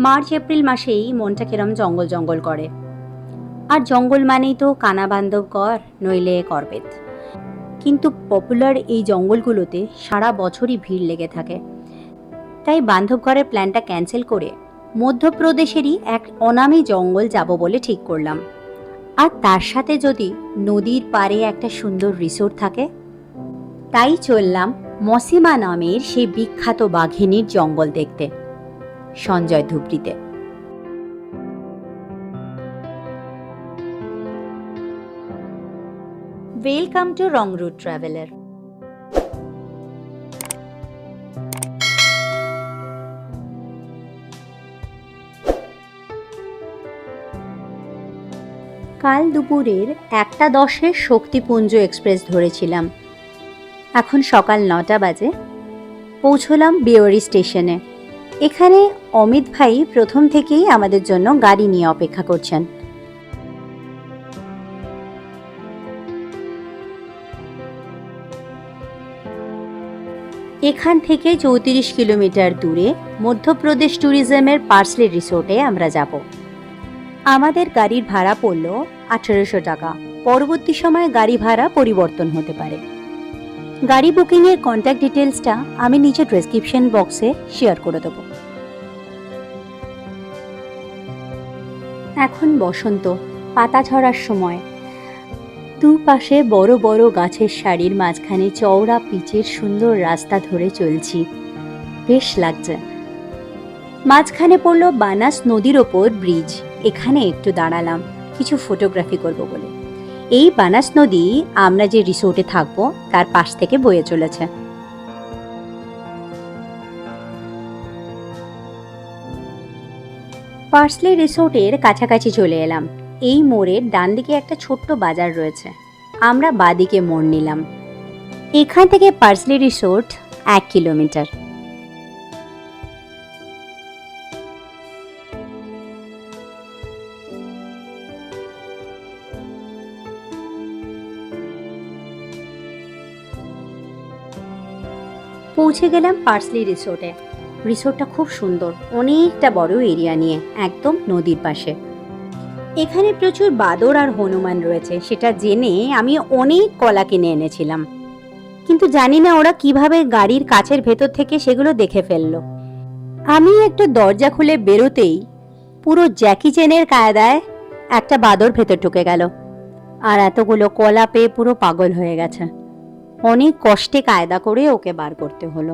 March April মাসেই মনটা কিরম জঙ্গল জঙ্গল করে। আর জঙ্গল মানেই তো কানা বান্ধবগড় নইলে করবেত। কিন্তু পপুলার এই জঙ্গলগুলোতে সারা বছরই ভিড় লেগে থাকে। তাই বান্ধবগড়ের প্ল্যানটা ক্যান্সেল করে মধ্যপ্রদেশেরই এক অনামী জঙ্গল যাব বলে ঠিক করলাম। আর তার সাথে যদি নদীর পাড়ে একটা সুন্দর রিসোর্ট থাকে, তাই চললাম মসিমা নামের সেই বিখ্যাত বাঘিনীর জঙ্গল দেখতে, সঞ্জয় ধুবড়িতে। Welcome to wrong route traveller. কাল দুপুরের 1:10 শক্তিপুঞ্জ এক্সপ্রেস ধরেছিলাম। এখন সকাল 9টা বাজে। পৌঁছলাম বেওয়ারি স্টেশনে। এখানে অমিত ভাই প্রথম থেকেই আমাদের জন্য গাড়ি নিয়ে অপেক্ষা করছেন। এখান থেকে 34 কিলোমিটার দূরে মধ্যপ্রদেশ ট্যুরিজমের পার্সলে রিসোর্টে আমরা যাব। আমাদের গাড়ির ভাড়া পড়ল 1800 টাকা। পরবর্তী সময় গাড়ি ভাড়া পরিবর্তন হতে পারে। গাড়ি বুকিংয়ের কন্ট্যাক্ট ডিটেলসটা আমি নিচে ডেসক্রিপশন বক্সে শেয়ার করে দেব। এখন বসন্ত, পাতা ঝরার সময়। দুপাশে বড় বড় গাছের সারির মাঝখানে চওড়া পিচের সুন্দর রাস্তা ধরে চলছি, বেশ লাগছে। মাঝখানে পড়ল বানাস নদীর ওপর ব্রিজ। এখানে একটু দাঁড়ালাম কিছু ফটোগ্রাফি করব বলে। এই বানাস নদী আমরা যে রিসোর্টে থাকবো তার পাশ থেকে বয়ে চলেছে। পার্সলে রিসোর্টের কাছাকাছি চলে এলাম। এই মোড়ের ডান দিকে একটা ছোট্ট বাজার রয়েছে। আমরা বাদিকে মোড় নিলাম। এখান থেকে পার্সলে রিসোর্ট 1 কিলোমিটার। পৌঁছে গেলাম পার্সলে রিসোর্টে। রিসোর্টটা খুব সুন্দর, অনেকটা বড় এরিয়া নিয়ে, একদম নদীর পাশে। এখানে প্রচুর বাদর আর হনুমান রয়েছে, সেটা জেনে আমি অনেক কলা কিনে এনেছিলাম। কিন্তু জানি না ওরা কিভাবে গাড়ির কাচের ভেতর থেকে সেগুলো দেখে ফেললো। আমি একটা দরজা খুলে বেরোতেই পুরো জ্যাকি চেনের কায়দায় একটা বাদর ভেতর ঢুকে গেল, আর এতগুলো কলা পেয়ে পুরো পাগল হয়ে গেছে। অনেক কষ্টে কায়দা করে ওকে বার করতে হলো।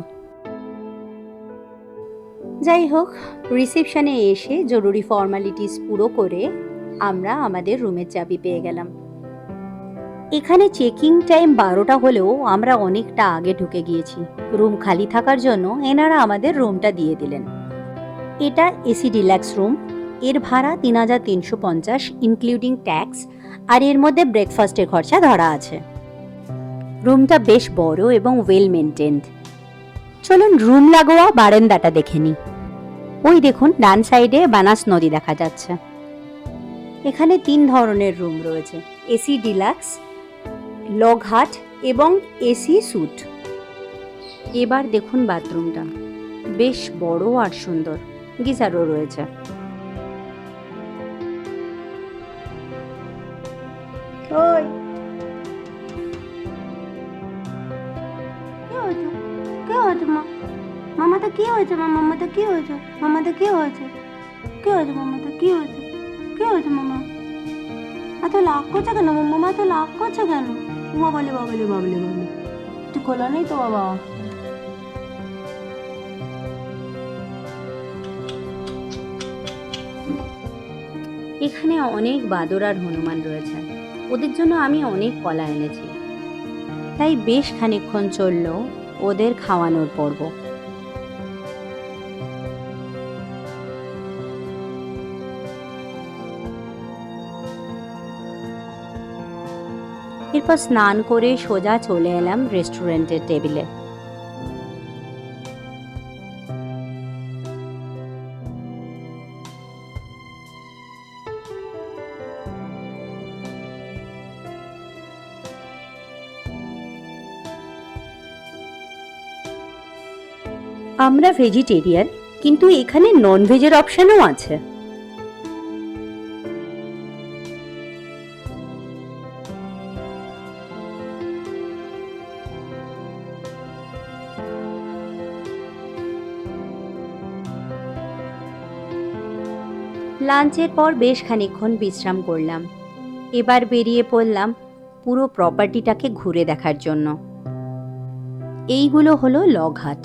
যাই হোক, রিসেপশনে এসে জরুরি ফর্মালিটিস পুরো করে আমরা আমাদের রুমের চাবি পেয়ে গেলাম। এখানে চেকিং টাইম 12টা হলেও আমরা অনেকটা আগে ঢুকে গিয়েছি। রুম খালি থাকার জন্য এনারা আমাদের রুমটা দিয়ে দিলেন। এটা এসি ডিলাক্স রুম। এর ভাড়া 3350 ইনক্লুডিং ট্যাক্স, আর এর মধ্যে ব্রেকফাস্টের খরচা ধরা আছে। রুমটা বেশ বড় এবং ওয়েল মেনটেন্ড। চলুন রুম লাগোয়া বারান্দাটা দেখে নিই। ওই দেখুন ডান সাইডে বানাস নদী দেখা যাচ্ছে। এখানে 3 ধরনের রুম রয়েছে, এসি ডিলাক্স, লগ হাট এবং এসি স্যুট। এবার দেখুন বাথরুমটা বেশ বড় আর সুন্দর, গিজারও রয়েছে। ওই কি হয়েছে? কি হয়েছে মা? মামাটা কি হয়েছে? মামাটা কি হয়েছে? মামাটা কি হয়েছে? কি হয়েছে মামাটা? কি হয়েছে? কি হয়েছে মামা? এত রাগ করছে কেন মামা? এত রাগ করছে কেন? বাবলে বাবলে বাবলে বাবলে, একটু খোলা নেই তো বাবা? এখানে অনেক বাদর আর হনুমান রয়েছে। ওদের জন্য আমি অনেক কলা এনেছি, তাই বেশ খানিকক্ষণ চলল ওদের খাওয়ানোর পর্ব। এরপর স্নান করে সোজা চলে এলাম রেস্টুরেন্টের টেবিলে। আমরা ভেজিটেরিয়ান, কিন্তু এখানে ননভেজের অপশনও আছে। লাঞ্চের পর বেশ খানিকক্ষণ বিশ্রাম করলাম। এবার বেরিয়ে পড়লাম পুরো প্রপার্টিটাকে ঘুরে দেখার জন্য। এইগুলো হলো লগঘাট,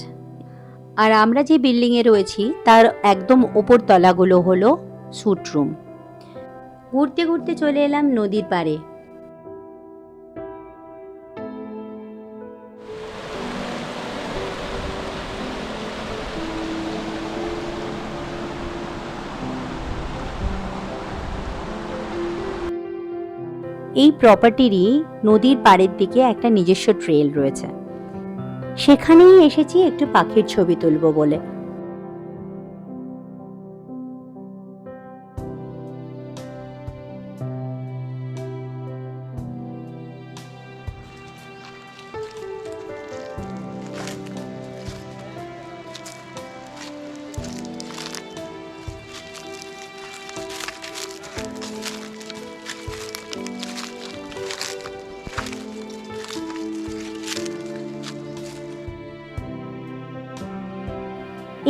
আর আমরা যে বিল্ডিংয়ে রয়েছি তার একদম ওপর তলাগুলো হলো স্যুট রুম। ঘুরতে ঘুরতে চলে এলাম নদীর পাড়ে। এই প্রপার্টিরই নদীর পাড়ের দিকে একটা নিজস্ব ট্রেল রয়েছে, সেখানেই এসেছি একটু পাখির ছবি তুলবো বলে।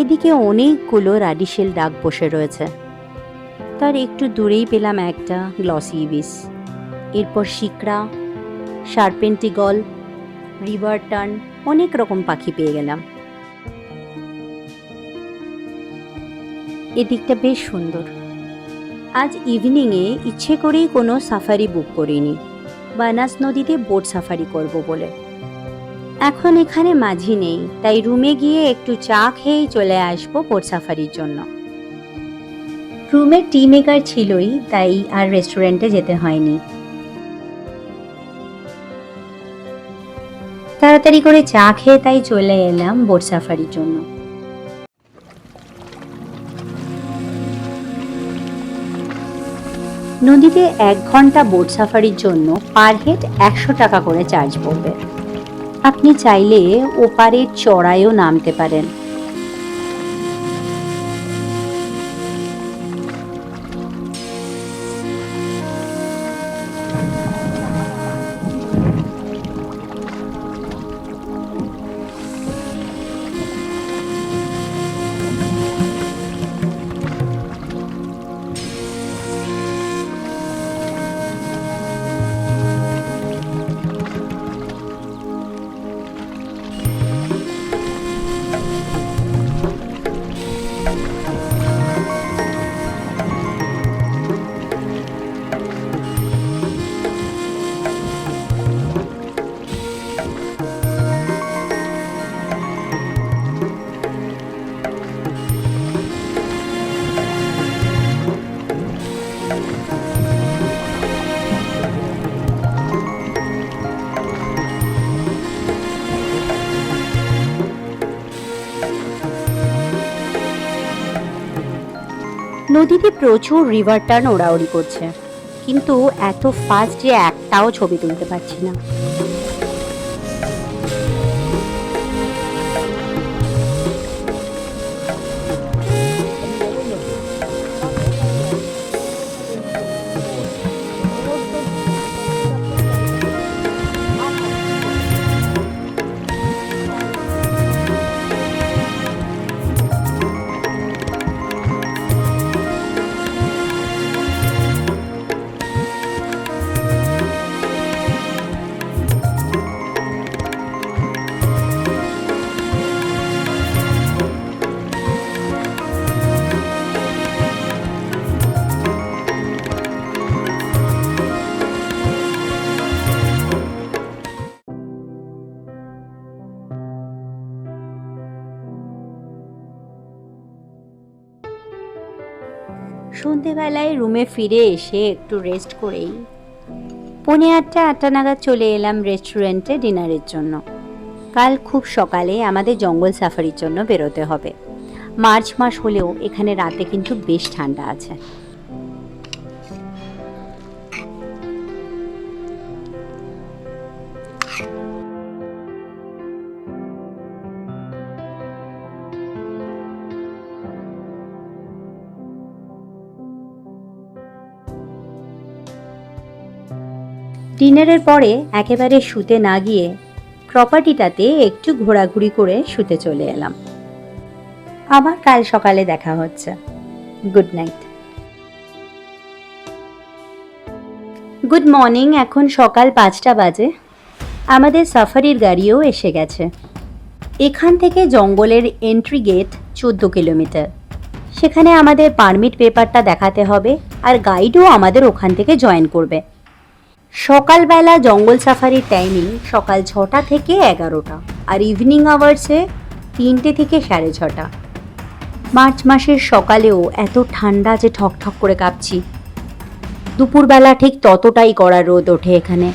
এদিকে অনেকগুলো রাডিশেল ডাক বসে রয়েছে। তার একটু দূরেই পেলাম একটা গ্লসি ইবিস, এরপর শিকড়া, শার্পেন্টিগল, রিভার টার্ন, অনেক রকম পাখি পেয়ে গেলাম। এদিকটা বেশ সুন্দর। আজ ইভিনিংয়ে ইচ্ছে করেই কোনো সাফারি বুক করিনি, বানাস নদীতে বোট সাফারি করব বলে। এখন এখানে মাঝি নেই, তাই রুমে গিয়ে একটু চা খেয়েই চলে আসবো বোট সাফারির জন্য। রুমে টি মেকার ছিলই, তাই আর রেস্টুরেন্টে যেতে হয়নি। তাড়াতাড়ি করে চা খেয়ে তাই চলে এলাম বোট সাফারির জন্য। নদীতে 1 ঘন্টা বোট সাফারির জন্য পার হেড 100 টাকা করে চার্জ পড়বে। আপনি চাইলে ওপারের চড়াইও নামতে পারেন। নদীতে প্রচুর রিভার টার্ন ওড়াউড়ি করছে, কিন্তু এত ফাস্ট যে একটাও ছবি তুলতে পারছি না। সন্ধেবেলায় রুমে ফিরে এসে একটু রেস্ট করেই 8:30 নাগাদ চলে এলাম রেস্টুরেন্টে ডিনারের জন্য। কাল খুব সকালে আমাদের জঙ্গল সাফারির জন্য বেরোতে হবে। মার্চ মাস হলেও এখানে রাতে কিন্তু বেশ ঠান্ডা আছে। ডিনারের পরে একেবারে শুতে না গিয়ে প্রপার্টিটাতে একটু ঘোরাঘুরি করে শুতে চলে এলাম। আবার কাল সকালে দেখা হচ্ছে। Good night. Good morning. এখন সকাল 5টা বাজে। আমাদের সাফারির গাড়িও এসে গেছে। এখান থেকে জঙ্গলের এন্ট্রি গেট 14 কিলোমিটার। সেখানে আমাদের পারমিট পেপারটা দেখাতে হবে, আর গাইডও আমাদের ওখান থেকে জয়েন করবে। সকালবেলা জঙ্গল সাফারির টাইমিং সকাল 6টা থেকে 11টা, আর ইভিনিং আওয়ার্সে 3টে থেকে 6:30। মার্চ মাসের সকালেও এত ঠান্ডা যে ঠকঠক করে কাঁপছি। দুপুরবেলা ঠিক ততটাই কড়া রোদ ওঠে এখানে।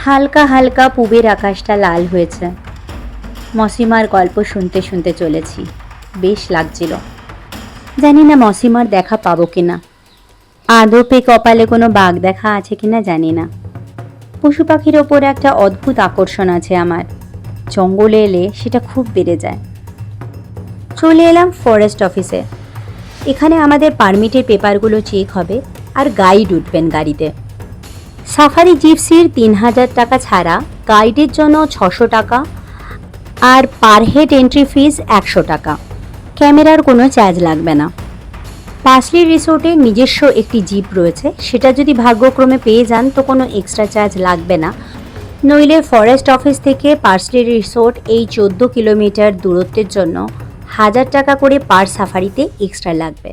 হালকা হালকা পূবের আকাশটা লাল হয়েছে। মসিমার গল্প শুনতে শুনতে চলেছি, বেশ লাগছিল। জানি না মসিমার দেখা পাবো কিনা, আদৌ পে কপালে কোনো বাঘ দেখা আছে কিনা জানি না। পশু পাখির ওপর একটা অদ্ভুত আকর্ষণ আছে আমার, জঙ্গলে এলে সেটা খুব বেড়ে যায়। চলে এলাম ফরেস্ট অফিসে। এখানে আমাদের পারমিটের পেপারগুলো চেক হবে, আর গাইড উঠবেন গাড়িতে। সাফারি জিপসির 3000 টাকা ছাড়া গাইডের জন্য 600 টাকা, আর পার হেড এন্ট্রি ফিস 100 টাকা। ক্যামেরার কোনো চার্জ লাগবে না। পার্সলি রিসোর্টে নিজস্ব একটি জিপ রয়েছে, সেটা যদি ভাগ্যক্রমে পেয়ে যান তো কোনো এক্সট্রা চার্জ লাগবে না। নইলে ফরেস্ট অফিস থেকে পার্সলি রিসোর্ট এই 14 কিলোমিটার দূরত্বের জন্য 1000 টাকা করে পার সাফারিতে এক্সট্রা লাগবে।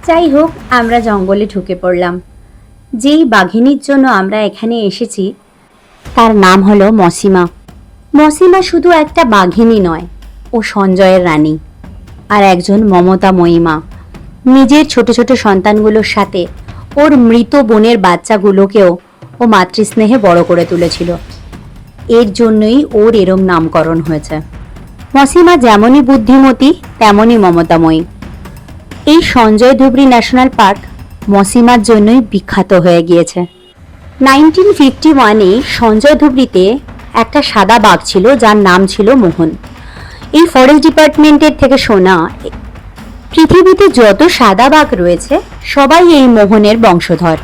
যাই হোক, আমরা জঙ্গলে ঢুকে পড়লাম। যেই বাঘিনীর জন্য আমরা এখানে এসেছি তার নাম হলো মসিমা। মসিমা শুধু একটা বাঘিনী নয়, ও সঞ্জয়ের রানী, আর একজন মমতাময়ী মা। নিজের ছোট ছোট সন্তানগুলোর সাথে ওর মৃত বোনের বাচ্চাগুলোকেও ও মাতৃস্নেহে বড় করে তুলেছিল। এর জন্যই ওর এরম নামকরণ হয়েছে। মসিমা যেমনই বুদ্ধিমতী তেমনই মমতাময়ী। এই সঞ্জয় ধুবড়ি ন্যাশনাল পার্ক মসিমার জন্যই বিখ্যাত হয়ে গিয়েছে। 1951-এ সঞ্জয় ধুবড়িতে একটা সাদা বাঘ ছিল, যার নাম ছিল মোহন। এই ফরেস্ট ডিপার্টমেন্টের থেকে শোনা, পৃথিবীতে যত সাদা বাঘ রয়েছে সবাই এই মোহনের বংশধর।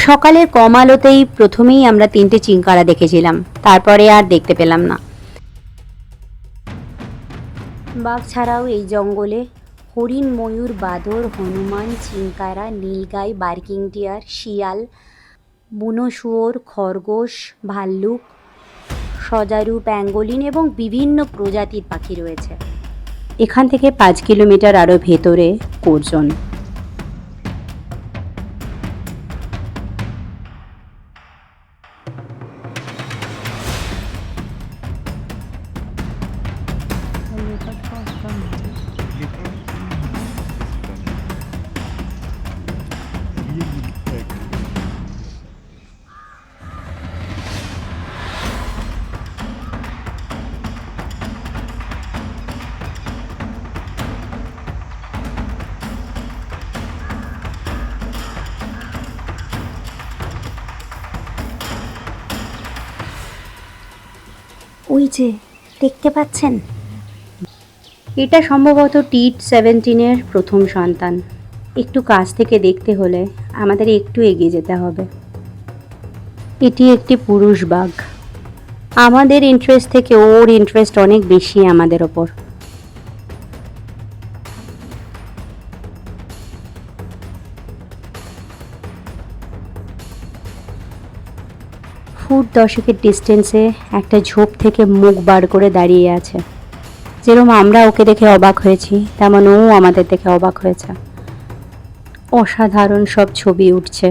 সকালের কম আলোতেই প্রথমেই আমরা 3টে চিংকারা দেখেছিলাম, তারপরে আর দেখতে পেলাম না। বাঘ ছাড়াও এই জঙ্গলে হরিণ, ময়ূর, বাদর, হনুমান, চিংকারা, নীলগাই, বার্কিং ডিয়ার, শিয়াল, বুনো শুয়োর, খরগোশ, ভাল্লুক, সজারু, প্যাঙ্গোলিন এবং বিভিন্ন প্রজাতির পাখি রয়েছে। এখান থেকে 5 কিলোমিটার আরও ভেতরে করজন। ওই যে দেখতে পাচ্ছেন, এটা সম্ভবত টি-17-এর প্রথম সন্তান। একটু কাছ থেকে দেখতে হলে আমাদের একটু এগিয়ে যেতে হবে। এটি একটি পুরুষ বাঘ। আমাদের ইন্টারেস্ট থেকে ওর ইন্টারেস্ট অনেক বেশি আমাদের ওপর। ফুট 10 ডিস্টেন্সে একটা ঝোপ থেকে মুখ বার করে দাঁড়িয়ে আছে। যেরকম আমরা ওকে দেখে অবাক হয়েছি, তেমন ও আমাদের দেখে অবাক হয়েছে। অসাধারণ সব ছবি উঠছে।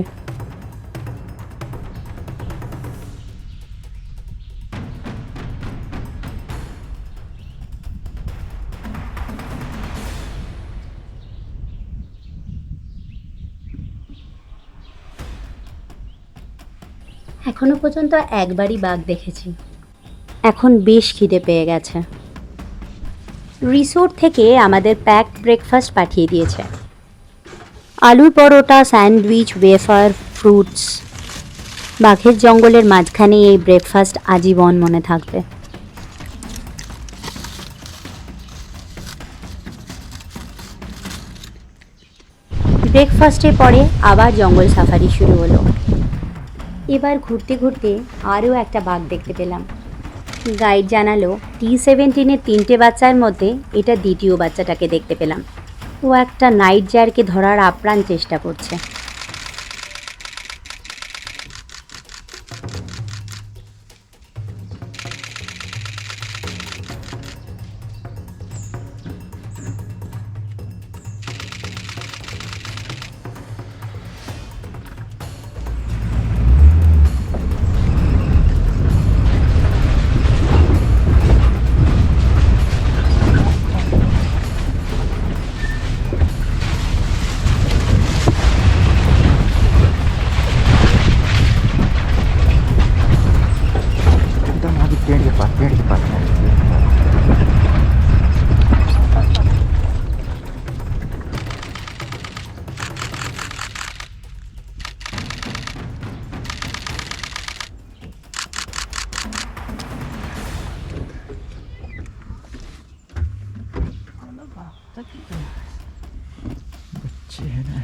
এখনো পর্যন্ত একবারই বাঘ দেখেছি, এখন বেশ খিদে পেয়ে গেছে। রিসোর্ট থেকে আমাদের প্যাক ব্রেকফাস্ট পাঠিয়ে দিয়েছে, আলুর পরোটা, স্যান্ডউইচ, ওয়েফার, ফ্রুটস। বাঘের জঙ্গলের মাঝখানে এই ব্রেকফাস্ট আজীবন মনে থাকবে। ব্রেকফাস্টের পরে আবার জঙ্গল সাফারি শুরু হলো। এবার ঘুরতে ঘুরতে আরও একটা বাঘ দেখতে পেলাম। গাইড জানালো T-17-এর 3টে বাচ্চার মধ্যে এটা দ্বিতীয় বাচ্চাটাকে দেখতে পেলাম। ও একটা নাইট জারকে ধরার আপ্রাণ চেষ্টা করছে। एकदम आगे पेड़ के पास बच्चे हैं ना।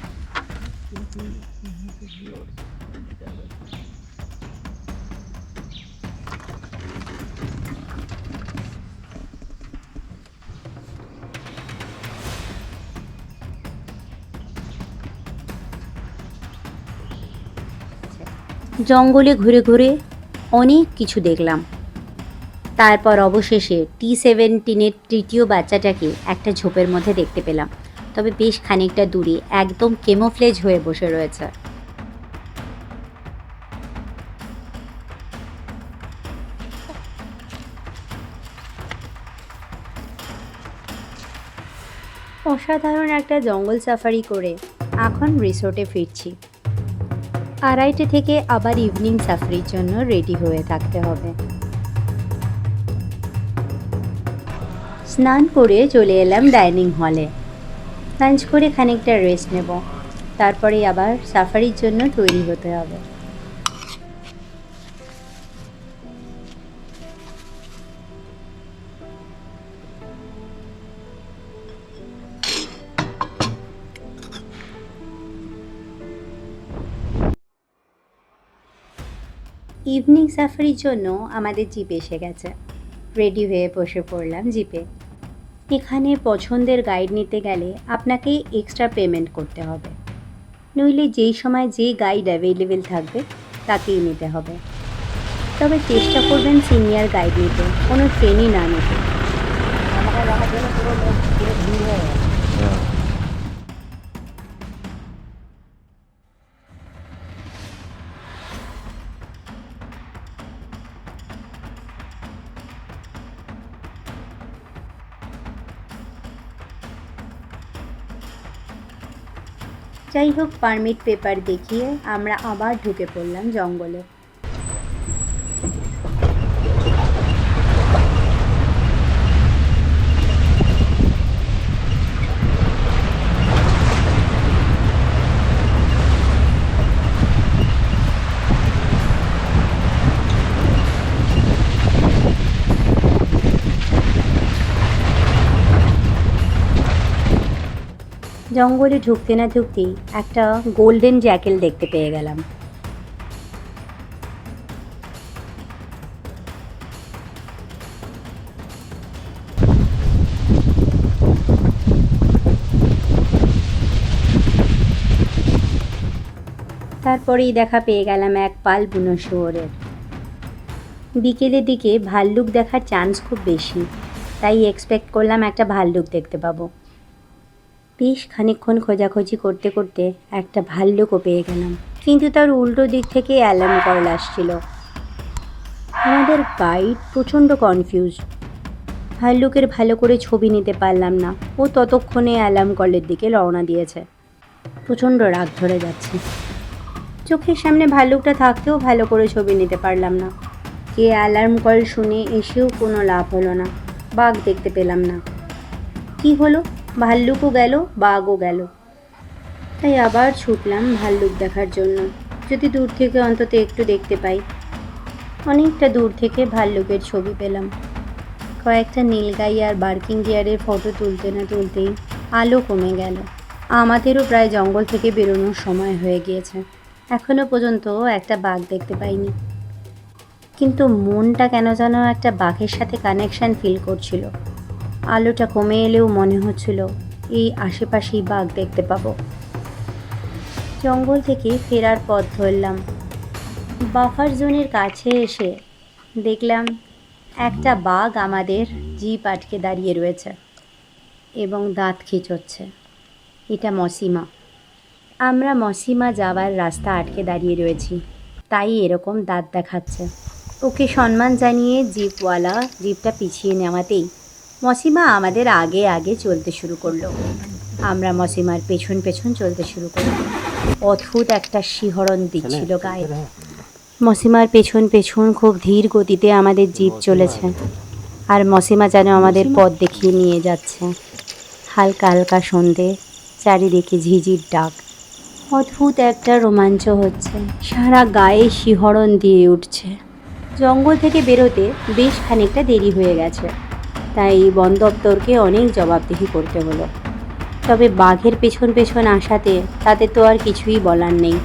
জঙ্গলে ঘুরে ঘুরে অনেক কিছু দেখলাম। তারপর অবশেষে T-17-এর তৃতীয় বাচ্চাটাকে একটা ঝোপের মধ্যে দেখতে পেলাম, তবে বেশ খানিকটা দূরে, একদম কেমোফ্লেজ হয়ে বসে রয়েছে। অসাধারণ একটা জঙ্গল সাফারি করে এখন রিসোর্টে ফিরছি। 2:30 থেকে আবার ইভিনিং সাফারির জন্য রেডি হয়ে থাকতে হবে। স্নান করে চলে এলাম ডাইনিং হলে। লাঞ্চ করে খানিকটা রেস্ট নেব, তারপরে আবার সাফারির জন্য তৈরি হতে হবে। ইভিনিং সাফারির জন্য আমাদের জিপ এসে গেছে। রেডি হয়ে বসে পড়লাম জিপে। এখানে পছন্দের গাইড নিতে গেলে আপনাকে এক্সট্রা পেমেন্ট করতে হবে, নইলে যেই সময় যে গাইড অ্যাভেলেবেল থাকবে তাকেই নিতে হবে। তবে চেষ্টা করবেন সিনিয়র গাইড নিতে, কোনো ট্রেনই না নিতে। যাই হোক, পারমিট পেপার দেখিয়ে আমরা আবার ঢুকে পড়লাম জঙ্গলে। জঙ্গলে ঢুকতে না ঢুকতেই একটা গোল্ডেন জ্যাকেল দেখতে পেয়ে গেলাম। তারপরেই দেখা পেয়ে গেলাম এক পাল বুনো শুয়োরের। বিকেলের দিকে ভাল্লুক দেখার চান্স খুব বেশি, তাই এক্সপেক্ট করলাম একটা ভাল্লুক দেখতে পাবো। বেশ খানিকক্ষণ খোঁজাখুঁজি করতে করতে একটা ভাল্লুকও পেয়ে গেলাম, কিন্তু তার উল্টো দিক থেকে অ্যালার্ম কল আসছিল। আমাদের গাইড প্রচণ্ড কনফিউজ। ভাল্লুকের ভালো করে ছবি নিতে পারলাম না, ও ততক্ষণে অ্যালার্ম কলের দিকে রওনা দিয়েছে। প্রচণ্ড রাগ ধরে যাচ্ছে। চোখের সামনে ভাল্লুকটা থাকতেও ভালো করে ছবি নিতে পারলাম না। কে অ্যালার্ম কল শুনে এসেও কোনো লাভ হলো না, বাঘ দেখতে পেলাম না। কি হলো, ভাল্লুকও গেল, বাঘও গেল। তাই আবার ছুটলাম ভাল্লুক দেখার জন্য, যদি দূর থেকে অন্তত একটু দেখতে পাই। অনেকটা দূর থেকে ভাল্লুকের ছবি পেলাম। কয়েকটা নীলগাই আর বার্কিং ডিয়ারের ফটো তুলতে না তুলতেই আলো কমে গেল। আমাদেরও প্রায় জঙ্গল থেকে বেরোনোর সময় হয়ে গিয়েছে। এখনো পর্যন্ত একটা বাঘ দেখতে পাইনি, কিন্তু মনটা কেন যেন একটা বাঘের সাথে কানেকশন ফিল করছিল। আলোটা কমে এলেও মনে হচ্ছিল এই আশেপাশেই বাঘ দেখতে পাবো। জঙ্গল থেকে ফেরার পথ ধরলাম। বাফার জোনের কাছে এসে দেখলাম একটা বাঘ আমাদের জিপ আটকে দাঁড়িয়ে রয়েছে এবং দাঁত খিঁচোচ্ছে। এটা মসিমা। আমরা মসিমা যাওয়ার রাস্তা আটকে দাঁড়িয়ে রয়েছি, তাই এরকম দাঁত দেখাচ্ছে। ওকে সম্মান জানিয়ে জিপওয়ালা জিপটা পিছিয়ে নেওয়াতেই মসিমা আমাদের আগে আগে চলতে শুরু করলো। আমরা মসিমার পেছন পেছন চলতে শুরু করলাম। অদ্ভুত একটা শিহরণ দিচ্ছিল গায়ে। মসিমার পেছন পেছন খুব ধীর গতিতে আমাদের জিপ চলেছে, আর মসিমা যেন আমাদের পথ দেখিয়ে নিয়ে যাচ্ছে। হালকা হালকা সন্ধে, চারিদিকে ঝিঝির ডাক। অদ্ভুত একটা রোমাঞ্চ হচ্ছে, সারা গায়ে শিহরণ দিয়ে উঠছে। জঙ্গল থেকে বেরোতে বেশ খানিকটা দেরি হয়ে গেছে, তাই বন দপ্তরকে অনেক জবাবদিহি করতে হলো। তবে বাঘের পেছন পেছন আসাতে তাদের তো আর কিছুই বলার নেই।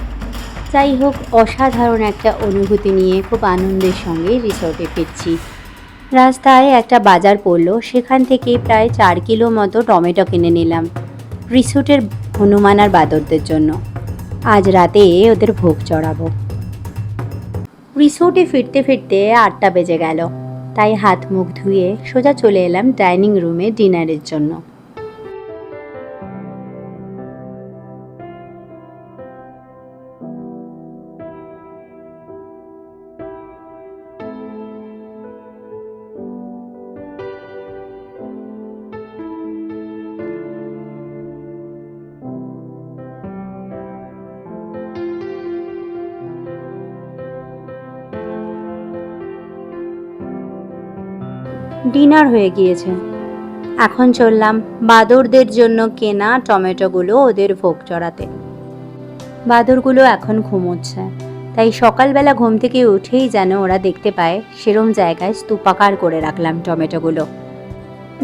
যাই হোক, অসাধারণ একটা অনুভূতি নিয়ে খুব আনন্দের সঙ্গে রিসোর্টে ফিরছি। রাস্তায় একটা বাজার পড়লো, সেখান থেকে প্রায় 4 কিলো মতো টমেটো কিনে নিলাম রিসোর্টের হনুমান আর বাদরদের জন্য। আজ রাতে ওদের ভোগ চড়াবো। রিসোর্টে ফিরতে ফিরতে 8টা বেজে গেল, তাই হাত মুখ ধুয়ে সোজা চলে এলাম ডাইনিং রুমে ডিনারের জন্য। ডিনার হয়ে গিয়েছে, এখন চললাম বাদরদের জন্য কেনা টমেটোগুলো ওদের ভোগ চড়াতে। বাদরগুলো এখন ঘুমোচ্ছে, তাই সকালবেলা ঘুম থেকে উঠেই যেন ওরা দেখতে পায় সেরম জায়গায় স্তূপাকার করে রাখলাম টমেটোগুলো।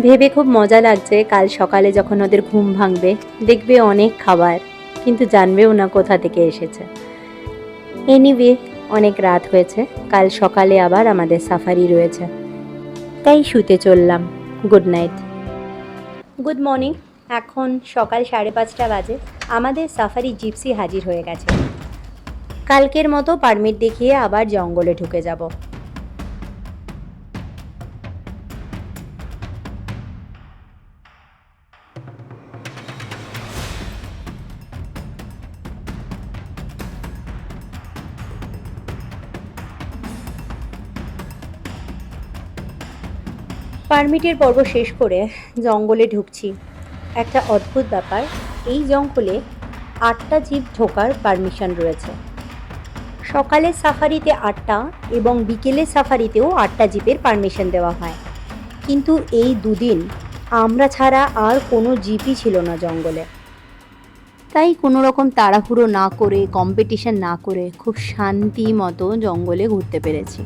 ভেবে খুব মজা লাগছে, কাল সকালে যখন ওদের ঘুম ভাঙবে দেখবে অনেক খাবার, কিন্তু জানবেও না কোথা থেকে এসেছে। এনিওয়ে, অনেক রাত হয়েছে, কাল সকালে আবার আমাদের সাফারি রয়েছে, তাই শুতে চললাম। Good night. Good morning. এখন সকাল 5:30 বাজে। আমাদের সাফারি জিপসি হাজির হয়ে গেছে। কালকের মতো পারমিট দেখিয়ে আবার জঙ্গলে ঢুকে যাব। পারমিটের পর্ব শেষ করে জঙ্গলে ঢুকছি। একটা অদ্ভুত ব্যাপার, এই জঙ্গলে 8টা জিপ ঢোকার পারমিশন রয়েছে। সকালের সাফারিতে 8টা এবং বিকেলের সাফারিতেও 8টা জিপের পারমিশন দেওয়া হয়, কিন্তু এই দুদিন আমরা ছাড়া আর কোনো জিপই ছিল না জঙ্গলে। তাই কোনো রকম তাড়াহুড়ো না করে, কম্পিটিশন না করে খুব শান্তি মতো জঙ্গলে ঘুরতে পেরেছি।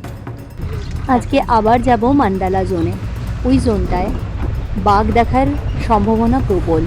আজকে আবার যাব মান্ডালা জোনে। ওই জোনটায় বাঘ দেখার সম্ভাবনা প্রবল।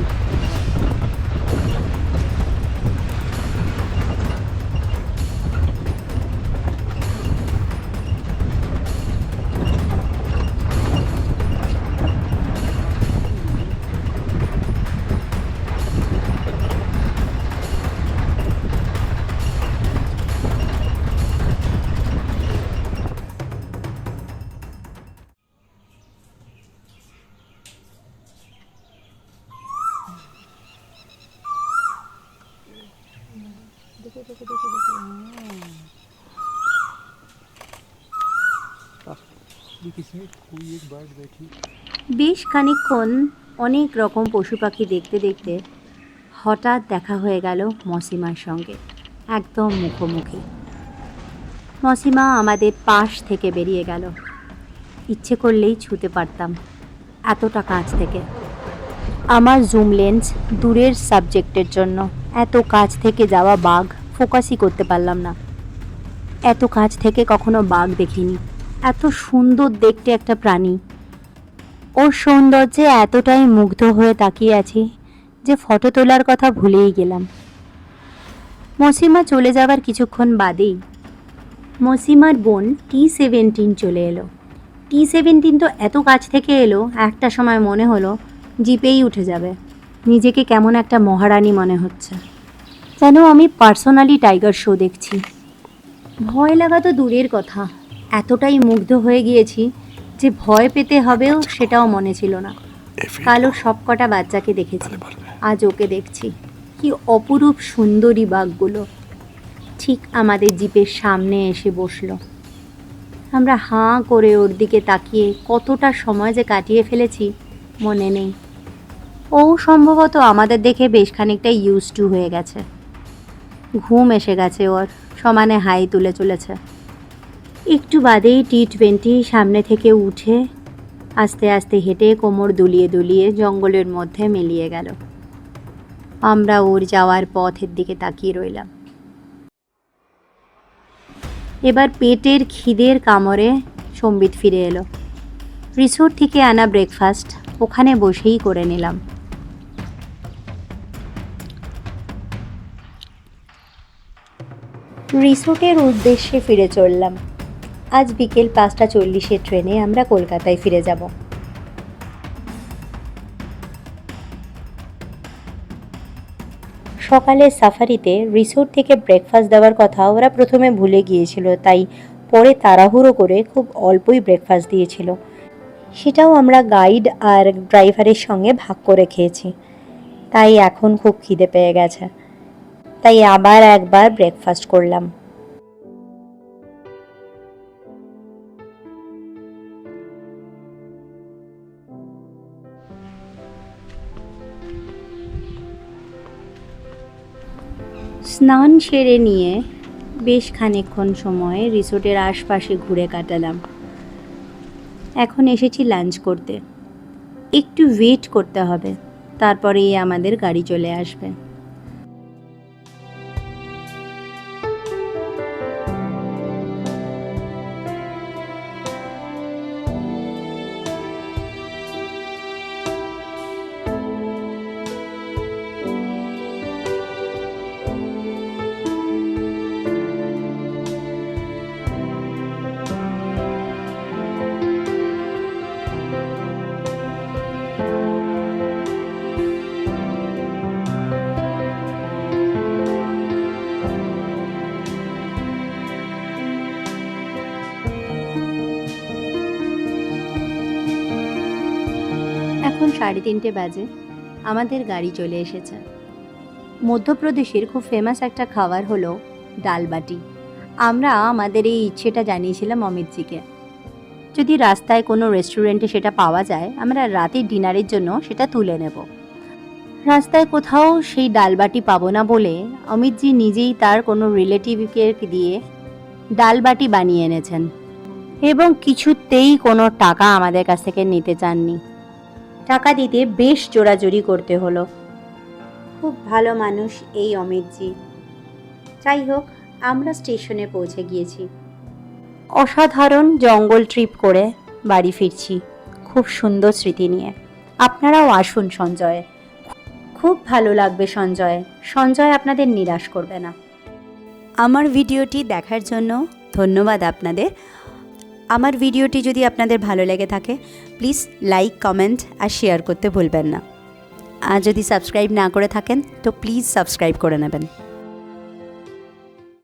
বেশ খানিকক্ষণ অনেক রকম পশু পাখি দেখতে দেখতে হঠাৎ দেখা হয়ে গেল মসিমার সঙ্গে, একদম মুখোমুখি। মসিমা আমাদের পাশ থেকে বেরিয়ে গেল। ইচ্ছে করলেই ছুতে পারতাম, এতটা কাছ থেকে। আমার জুম লেন্স দূরের সাবজেক্টের জন্য এত কাছ থেকে যাওয়া বাঘ ফোকাসই করতে পারলাম না। এত কাছ থেকে কখনো বাঘ দেখিনি। এত সুন্দর দেখতে একটা প্রাণী। ওর সৌন্দর্যে এতটাই মুগ্ধ হয়ে তাকিয়ে আছি যে ফটো তোলার কথা ভুলেই গেলাম। মসিমা চলে যাবার কিছুক্ষণ বাদেই মসিমার বোন T-17 চলে এলো। T-17 তো এত কাছ থেকে এলো, একটা সময় মনে হলো জিপেই উঠে যাবে। নিজেকে কেমন একটা মহারানী মনে হচ্ছে, যেন আমি পার্সোনালি টাইগার শো দেখছি। ভয় লাগা তো দূরের কথা, এতটাই মুগ্ধ হয়ে গিয়েছি যে ভয় পেতে হবেও সেটাও মনে ছিল না। কালো সবকটা বাচ্চাকে দেখেছি, আজ ওকে দেখছি। কি অপরূপ সুন্দরী বাঘগুলো ঠিক আমাদের জিপের সামনে এসে বসলো। আমরা হাঁ করে ওর দিকে তাকিয়ে কতটা সময় যে কাটিয়ে ফেলেছি মনে নেই। ও সম্ভবত আমাদের দেখে বেশ খানিকটা ইউজ টু হয়ে গেছে। ঘুম এসে গেছে ওর, সমানে হাই তুলে চলেছে। একটু বাদেই T-20 সামনে থেকে উঠে আস্তে আস্তে হেঁটে কোমর দুলিয়ে দুলিয়ে জঙ্গলের মধ্যে মিলিয়ে গেল। আমরা ওর যাওয়ার পথের দিকে তাকিয়ে রইলাম। এবার পেটের খিদের কামড়ে সম্বিত ফিরে এলো। রিসোর্ট থেকে আনা ব্রেকফাস্ট ওখানে বসেই করে নিলাম। রিসোর্টের উদ্দেশ্যে ফিরে চললাম। আজ বিকেল 5:40 ট্রেনে আমরা কলকাতায় ফিরে যাব। সকালে সাফারিতে রিসোর্ট থেকে ব্রেকফাস্ট দেওয়ার কথা ওরা প্রথমে ভুলে গিয়েছিল, তাই পরে তাড়াহুড়ো করে খুব অল্পই ব্রেকফাস্ট দিয়েছিল। সেটাও আমরা গাইড আর ড্রাইভারের সঙ্গে ভাগ করে খেয়েছি। তাই এখন খুব খিদে পেয়ে গেছে, তাই আবার একবার ব্রেকফাস্ট করলাম। স্নান সেরে নিয়ে বেশ খানিকক্ষণ সময় রিসোর্টের আশপাশে ঘুরে কাটালাম। এখন এসেছি লাঞ্চ করতে। একটু ওয়েট করতে হবে, তারপরেই আমাদের গাড়ি চলে আসবে। এখন 3:30 বাজে, আমাদের গাড়ি চলে এসেছে। মধ্যপ্রদেশের খুব ফেমাস একটা খাবার হলো ডাল বাটি। আমরা আমাদের এই ইচ্ছেটা জানিয়েছিলাম অমিতজিকে। যদি রাস্তায় কোনো রেস্টুরেন্টে সেটা পাওয়া যায়, আমরা রাতের ডিনারের জন্য সেটা তুলে নেব। রাস্তায় কোথাও সেই ডাল বাটি পাবো না বলে অমিতজি নিজেই তার কোনো রিলেটিভকে দিয়ে ডাল বাটি বানিয়ে এনেছেন এবং কিছুতেই কোনো টাকা আমাদের কাছ থেকে নিতে চাননি। টাকা দিতে বেশ জোরাজুরি করতে হলো। খুব ভালো মানুষ এই অমিতজি। যাই হোক, আমরা স্টেশনে পৌঁছে গিয়েছি। অসাধারণ জঙ্গল ট্রিপ করে বাড়ি ফিরছি, খুব সুন্দর স্মৃতি নিয়ে। আপনারাও আসুন সঞ্জয়ে, খুব ভালো লাগবে সঞ্জয়ে। সঞ্জয় আপনাদের নিরাশ করবে না। আমার ভিডিওটি দেখার জন্য ধন্যবাদ আপনাদের। আমার ভিডিওটি যদি আপনাদের ভালো লেগে থাকে প্লিজ লাইক, কমেন্ট আর শেয়ার করতে ভুলবেন না। আর যদি সাবস্ক্রাইব না করে থাকেন তো প্লিজ সাবস্ক্রাইব করে নেবেন।